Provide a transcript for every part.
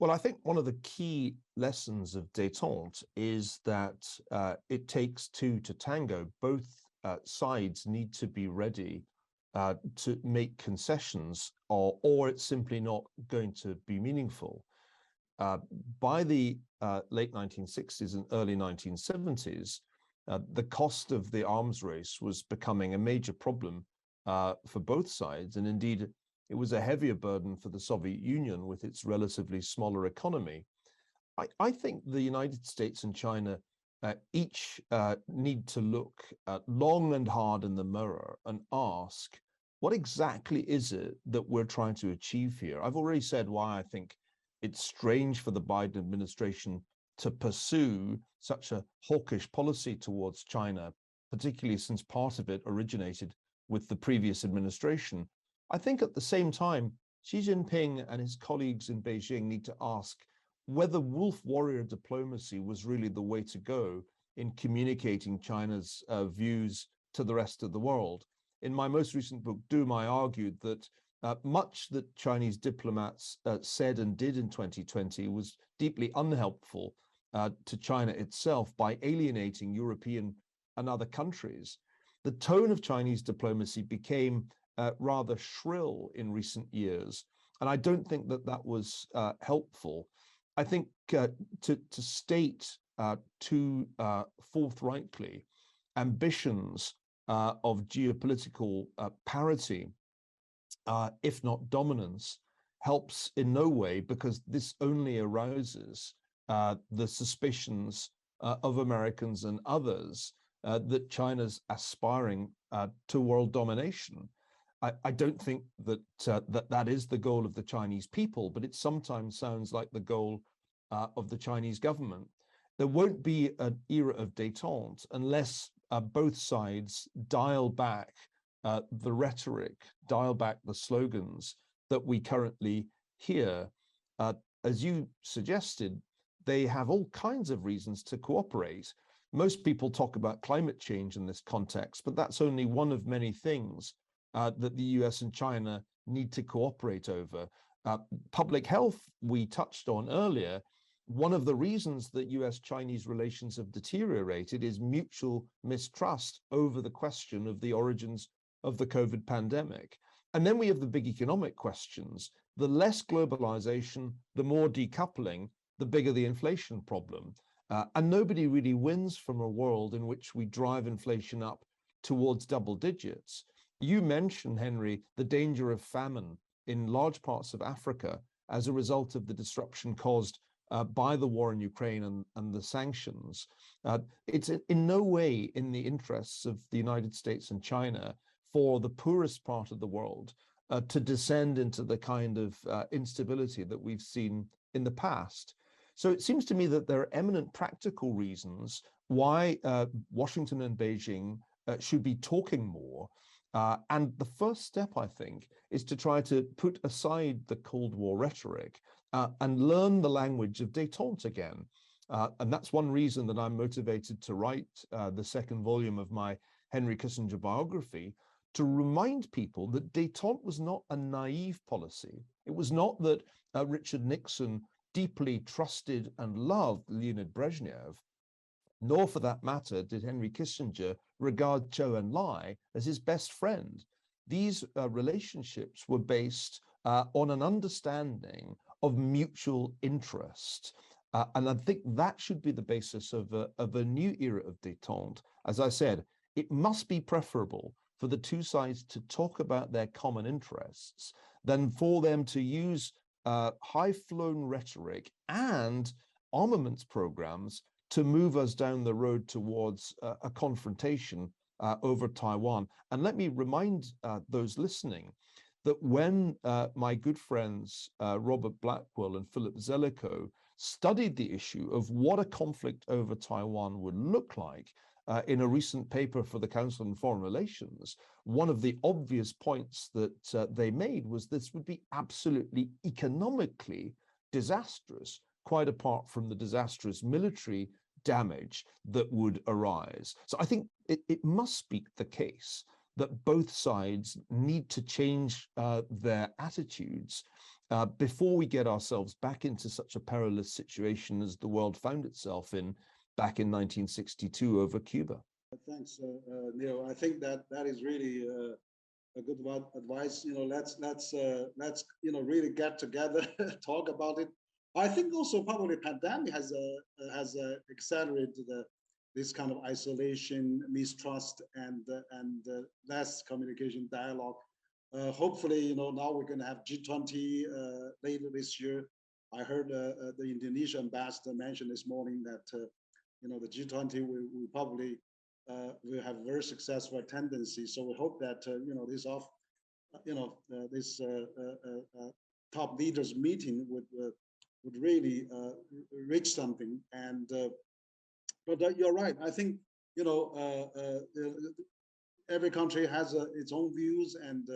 Well, I think one of the key lessons of détente is that it takes two to tango. Both sides need to be ready to make concessions, or it's simply not going to be meaningful. By the late 1960s and early 1970s, the cost of the arms race was becoming a major problem for both sides, and indeed it was a heavier burden for the Soviet Union with its relatively smaller economy. I think the United States and China each need to look long and hard in the mirror and ask, what exactly is it that we're trying to achieve here? I've already said why I think it's strange for the Biden administration to pursue such a hawkish policy towards China, particularly since part of it originated with the previous administration. I think at the same time, Xi Jinping and his colleagues in Beijing need to ask whether wolf warrior diplomacy was really the way to go in communicating China's views to the rest of the world. In my most recent book, Doom, I argued that much that Chinese diplomats said and did in 2020 was deeply unhelpful to China itself by alienating European and other countries. The tone of Chinese diplomacy became rather shrill in recent years, and I don't think that that was helpful. I think to state too forthrightly ambitions of geopolitical parity, if not dominance, helps in no way, because this only arouses the suspicions of Americans and others that China's aspiring to world domination. I don't think that that is the goal of the Chinese people, but it sometimes sounds like the goal of the Chinese government. There won't be an era of détente unless both sides dial back the rhetoric, dial back the slogans that we currently hear. As you suggested, they have all kinds of reasons to cooperate. Most people talk about climate change in this context, but that's only one of many things that the US and China need to cooperate over. Public health, we touched on earlier. One of the reasons that US-Chinese relations have deteriorated is mutual mistrust over the question of the origins of the COVID pandemic. And then we have the big economic questions. The less globalization, the more decoupling, the bigger the inflation problem. And nobody really wins from a world in which we drive inflation up towards double digits. You mentioned, Henry, the danger of famine in large parts of Africa as a result of the disruption caused by the war in Ukraine and the sanctions. It's in no way in the interests of the United States and China for the poorest part of the world to descend into the kind of instability that we've seen in the past. So it seems to me that there are eminent practical reasons why Washington and Beijing should be talking more. And the first step, I think, is to try to put aside the Cold War rhetoric and learn the language of détente again. And that's one reason that I'm motivated to write the second volume of my Henry Kissinger biography, to remind people that détente was not a naive policy. It was not that Richard Nixon deeply trusted and loved Leonid Brezhnev, nor for that matter did Henry Kissinger regard Zhou Enlai as his best friend. These relationships were based on an understanding of mutual interest. And I think that should be the basis of a new era of détente. As I said, it must be preferable for the two sides to talk about their common interests than for them to use high-flown rhetoric and armaments programs to move us down the road towards a confrontation over Taiwan. And let me remind those listening that when my good friends Robert Blackwell and Philip Zelikow studied the issue of what a conflict over Taiwan would look like in a recent paper for the Council on Foreign Relations, one of the obvious points that they made was this would be absolutely economically disastrous, quite apart from the disastrous military damage that would arise. So I think it must be the case that both sides need to change their attitudes before we get ourselves back into such a perilous situation as the world found itself in back in 1962 over Cuba. Thanks, Neil. I think that is really a good advice. Let's really get together, talk about it. I think also probably pandemic has accelerated this kind of isolation, mistrust, and less communication dialogue. Hopefully, now we're going to have G20 later this year. I heard the Indonesia ambassador mention this morning that the G20 will probably will have very successful tendency. So we hope that this top leaders meeting would really reach something. And but you're right. I think every country has its own views, and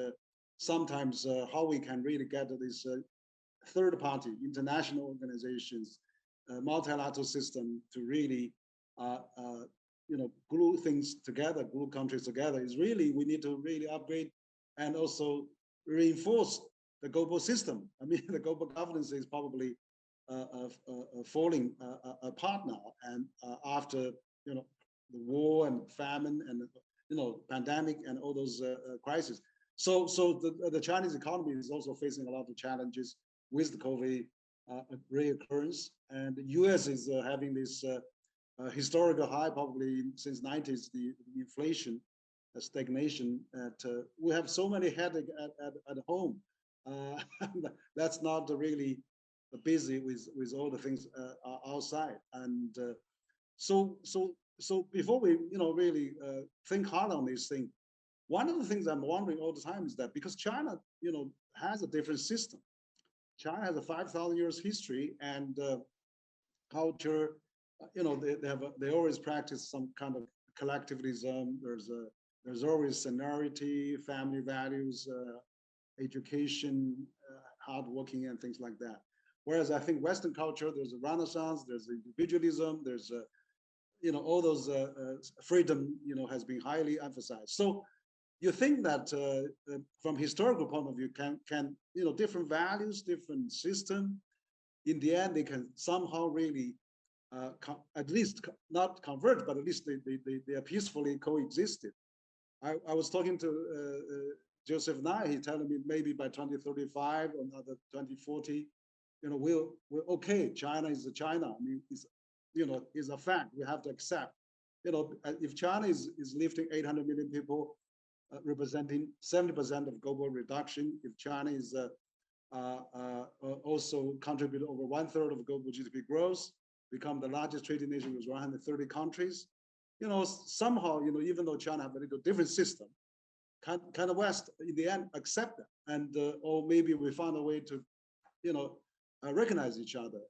sometimes how we can really get this third-party international organizations, multilateral system to really glue things together, glue countries together is really, we need to really upgrade and also reinforce the global system. I mean, the global governance is probably falling apart now, and after the war and famine and pandemic and all those crises. So the Chinese economy is also facing a lot of challenges with the COVID reoccurrence, and the U.S. is having this historical high, probably since 90s, the inflation, stagnation. We have so many headaches at home. That's not really busy with all the things outside. And so before we really think hard on this thing, one of the things I'm wondering all the time is that because China has a different system. China has a 5,000 years history and culture. They always practice some kind of collectivism. There's always seniority, family values, education, hardworking, and things like that. Whereas I think Western culture, there's a Renaissance, there's individualism, there's all those freedom has been highly emphasized. So you think that from historical point of view, can different values, different system, in the end they can somehow really at least not converge, but at least they are peacefully coexisted. I was talking to Joseph Nye. He telling me maybe by 2035 or another 2040, we're okay. China is China. I mean, is a fact. We have to accept. If China is lifting 800 million people, representing 70% of global reduction, if China is also contribute over 1/3 of global GDP growth, become the largest trading nation with 130 countries, somehow, even though China have a little different system, can the West in the end accept that? And or maybe we find a way to, recognize each other,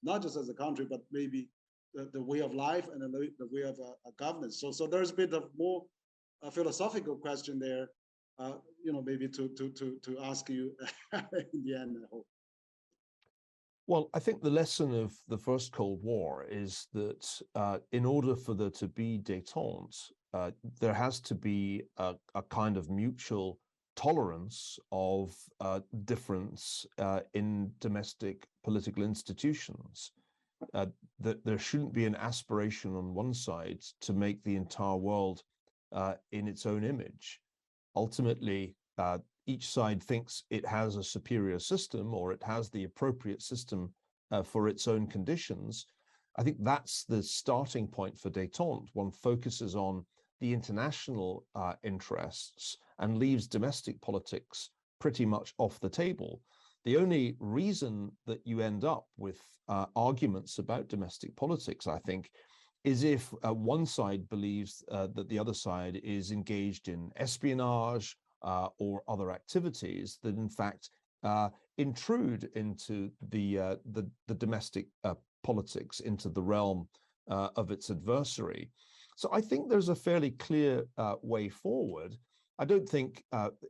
not just as a country, but maybe the way of life and the way of governance. So there's a bit of more philosophical question there, maybe to ask you in the end, I hope. Well, I think the lesson of the first Cold War is that in order for there to be détente, there has to be a kind of mutual tolerance of difference in domestic political institutions. That there shouldn't be an aspiration on one side to make the entire world in its own image. Ultimately, each side thinks it has a superior system or it has the appropriate system for its own conditions. I think that's the starting point for détente. One focuses on the international interests and leaves domestic politics pretty much off the table. The only reason that you end up with arguments about domestic politics, I think, is if one side believes that the other side is engaged in espionage or other activities that, in fact, intrude into the domestic politics, into the realm of its adversary. So I think there's a fairly clear way forward. I don't think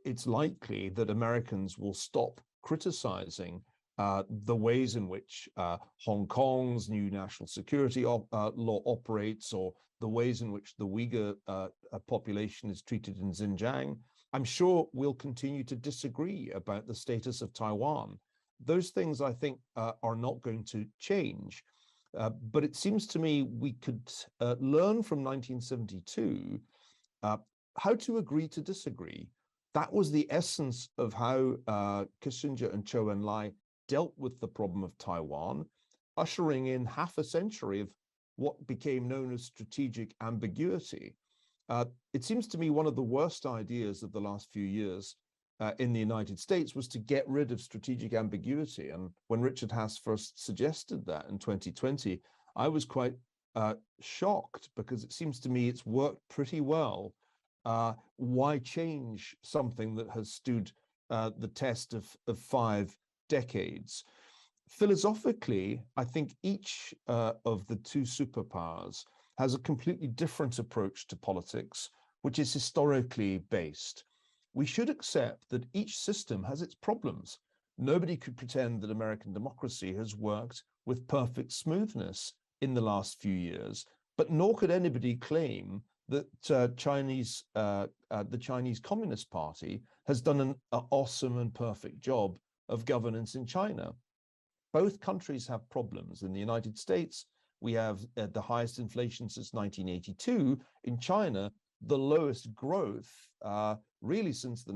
it's likely that Americans will stop criticizing the ways in which Hong Kong's new national security law operates, or the ways in which the Uyghur population is treated in Xinjiang. I'm sure we'll continue to disagree about the status of Taiwan. Those things, I think, are not going to change. But it seems to me we could learn from 1972 how to agree to disagree. That was the essence of how Kissinger and Zhou Enlai dealt with the problem of Taiwan, ushering in half a century of what became known as strategic ambiguity. It seems to me one of the worst ideas of the last few years in the United States was to get rid of strategic ambiguity. And when Richard Haas first suggested that in 2020, I was quite shocked, because it seems to me it's worked pretty well. Why change something that has stood the test of 5 decades? Philosophically, I think each of the two superpowers has a completely different approach to politics, which is historically based. We should accept that each system has its problems. Nobody could pretend that American democracy has worked with perfect smoothness in the last few years, but nor could anybody claim that the Chinese Communist Party has done an awesome and perfect job of governance in China. Both countries have problems. In the United States, we have the highest inflation since 1982. In China, the lowest growth really since the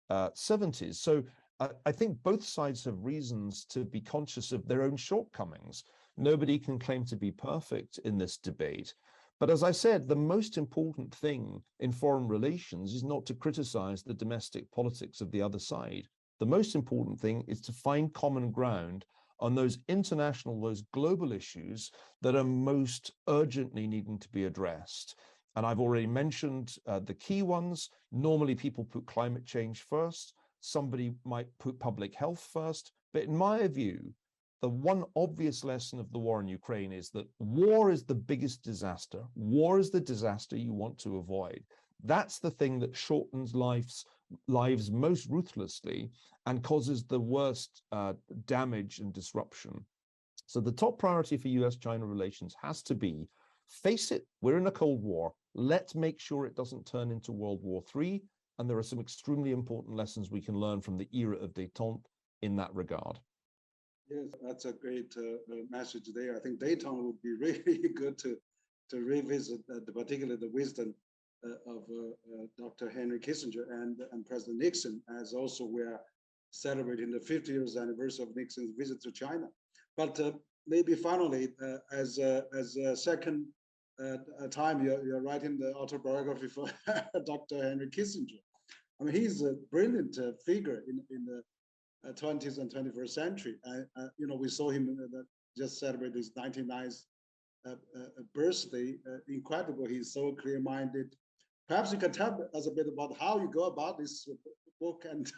1970s. So I think both sides have reasons to be conscious of their own shortcomings. Nobody can claim to be perfect in this debate. But as I said, the most important thing in foreign relations is not to criticize the domestic politics of the other side. The most important thing is to find common ground on those international, those global issues that are most urgently needing to be addressed. And I've already mentioned the key ones. Normally people put climate change first. Somebody might put public health first. But in my view, the one obvious lesson of the war in Ukraine is that war is the biggest disaster. War is the disaster you want to avoid. That's the thing that shortens lives most ruthlessly and causes the worst damage and disruption. So the top priority for US-China relations has to be, face it, we're in a Cold War. Let's make sure it doesn't turn into World War III. And there are some extremely important lessons we can learn from the era of détente in that regard. Yes, that's a great message there. I think détente would be really good to revisit, particularly the wisdom of Dr. Henry Kissinger and President Nixon, as also we are celebrating the 50 years anniversary of Nixon's visit to China. But maybe finally, as a second time, you're writing the autobiography for Dr. Henry Kissinger. I mean, he's a brilliant figure in the 20th and 21st century. We saw him just celebrate his 99th birthday. Incredible. He's so clear-minded. Perhaps you can tell us a bit about how you go about this book and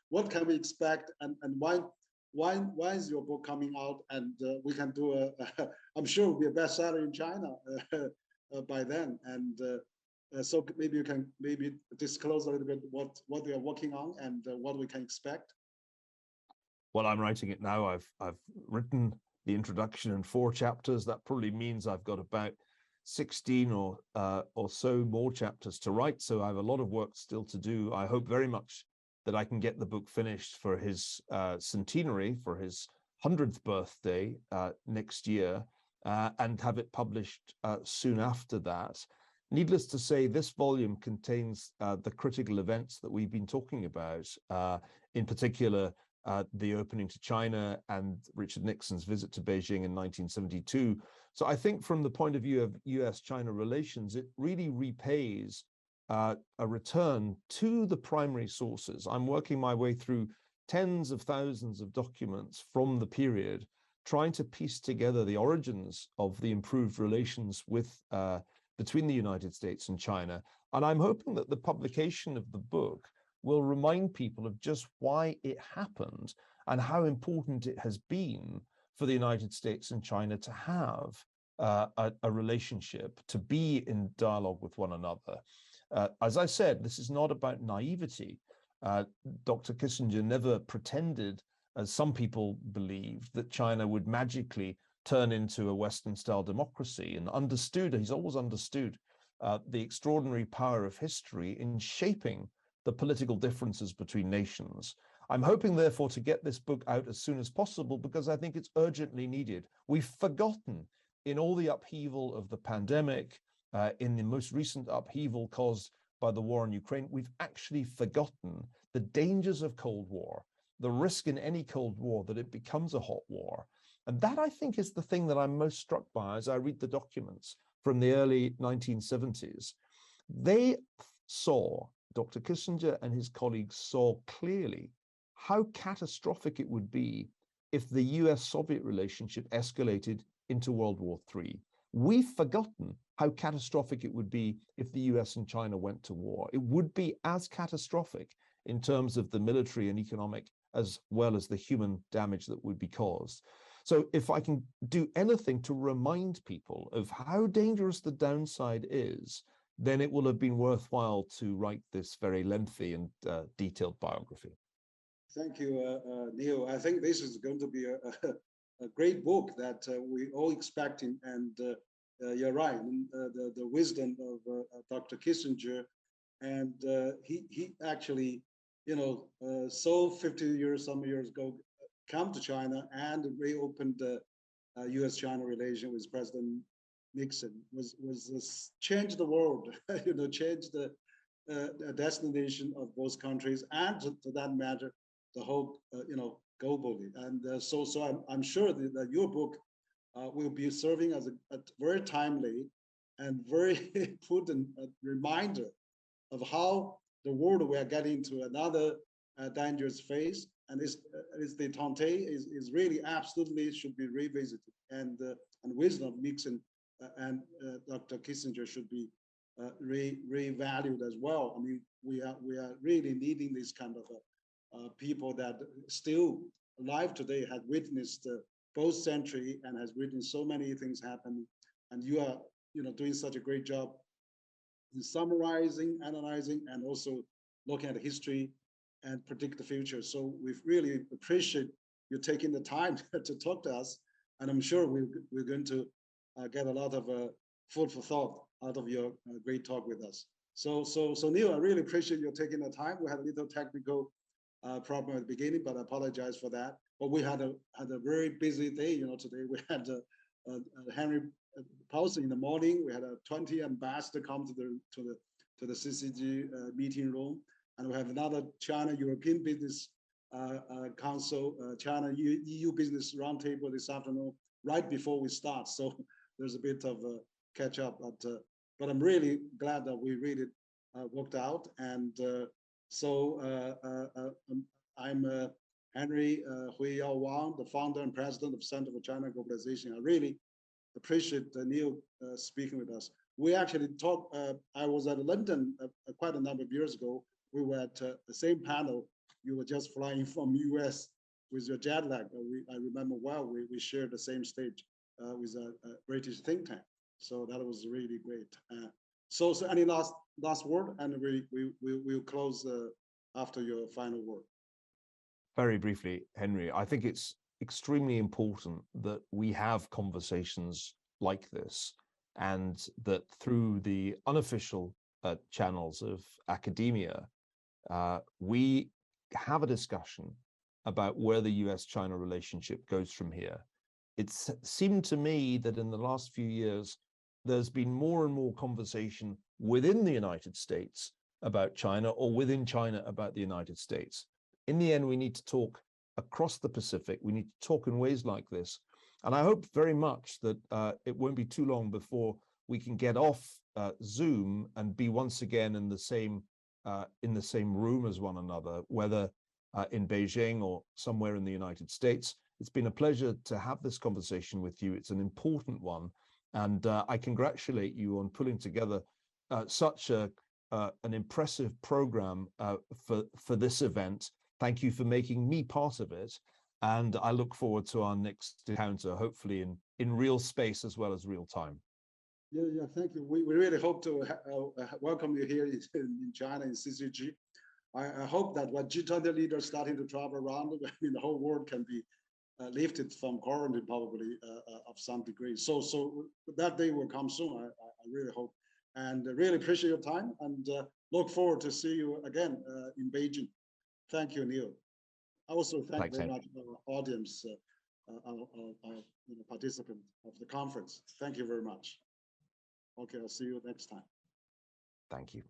what can we expect, and why is your book coming out? And we can do I'm sure it will be a bestseller in China by then. And so maybe you can disclose a little bit what we are working on and what we can expect. Well, I'm writing it now. I've written the introduction in 4 chapters. That probably means I've got about 16 or so more chapters to write. So I have a lot of work still to do. I hope very much that I can get the book finished for his centenary, for his 100th birthday next year, and have it published soon after that. Needless to say, this volume contains the critical events that we've been talking about, in particular, the opening to China and Richard Nixon's visit to Beijing in 1972. So I think from the point of view of US-China relations, it really repays a return to the primary sources. I'm working my way through tens of thousands of documents from the period, trying to piece together the origins of the improved relations with between the United States and China. And I'm hoping that the publication of the book will remind people of just why it happened and how important it has been for the United States and China to have a relationship, to be in dialogue with one another. As I said, this is not about naivety. Dr. Kissinger never pretended, as some people believed, that China would magically turn into a Western-style democracy, and he's always understood the extraordinary power of history in shaping the political differences between nations. I'm hoping, therefore, to get this book out as soon as possible because I think it's urgently needed. We've forgotten in all the upheaval of the pandemic, in the most recent upheaval caused by the war in Ukraine, we've actually forgotten the dangers of Cold War, the risk in any Cold War that it becomes a hot war. And that, I think, is the thing that I'm most struck by as I read the documents from the early 1970s. They saw, Dr. Kissinger and his colleagues saw clearly how catastrophic it would be if the US-Soviet relationship escalated into World War III. We've forgotten how catastrophic it would be if the US and China went to war. It would be as catastrophic in terms of the military and economic as well as the human damage that would be caused. So if I can do anything to remind people of how dangerous the downside is, then it will have been worthwhile to write this very lengthy and detailed biography. Thank you, Neil. I think this is going to be a great book that we all expecting, and you're right. The wisdom of Dr. Kissinger, and he actually, so 50 years, some years ago, come to China and reopened the U.S.-China relation with President Nixon. Was change the world, change the destination of both countries, and to that matter, the whole, globally. And so I'm sure that your book will be serving as a very timely and very important reminder of how the world we are getting to another dangerous phase, and is détente is really absolutely should be revisited, and wisdom of Nixon and Dr. Kissinger should be revalued as well. I mean, we are really needing this kind of people that still alive today had witnessed both century and has witnessed so many things happen, and you are doing such a great job in summarizing, analyzing, and also looking at history and predict the future. So we really appreciate you taking the time to talk to us, and I'm sure we're going to get a lot of food for thought out of your great talk with us. So Neil, I really appreciate you taking the time. We had a little technical problem at the beginning, but I apologize for that. But we had a very busy day. Today we had Henry Paulson in the morning. We had 20 ambassadors come to the CCG meeting room, and we have another China European Business Council, China EU Business Roundtable this afternoon, right before we start. So there's a bit of a catch up, but I'm really glad that we really worked out. And I'm Henry Huiyao Wang, the founder and president of Center for China Globalization. I really appreciate Neil speaking with us. We actually talked, I was at London quite a number of years ago. We were at the same panel. You were just flying from US with your jet lag. I remember well, we shared the same stage with a British think tank. So that was really great. So any last word, and we'll close after your final word. Very briefly, Henry, I think it's extremely important that we have conversations like this, and that through the unofficial channels of academia, we have a discussion about where the US-China relationship goes from here. It's seemed to me that in the last few years, there's been more and more conversation within the United States about China, or within China about the United States. In the end, we need to talk across the Pacific. We need to talk in ways like this. And I hope very much that it won't be too long before we can get off Zoom and be once again in the same room as one another, whether in Beijing or somewhere in the United States. It's been a pleasure to have this conversation with you. It's an important one. And I congratulate you on putting together such an impressive program for this event. Thank you for making me part of it. And I look forward to our next encounter, hopefully in real space as well as real time. Yeah, thank you. We really hope to welcome you here in China, in CCG. I hope that when G20 leaders starting to travel around, the whole world can be lifted from quarantine, probably of some degree. So that day will come soon. I really hope. And really appreciate your time and look forward to see you again in Beijing. Thank you, Neil. I also thank very much our audience, our participant of the conference. Thank you very much. Okay, I'll see you next time. Thank you.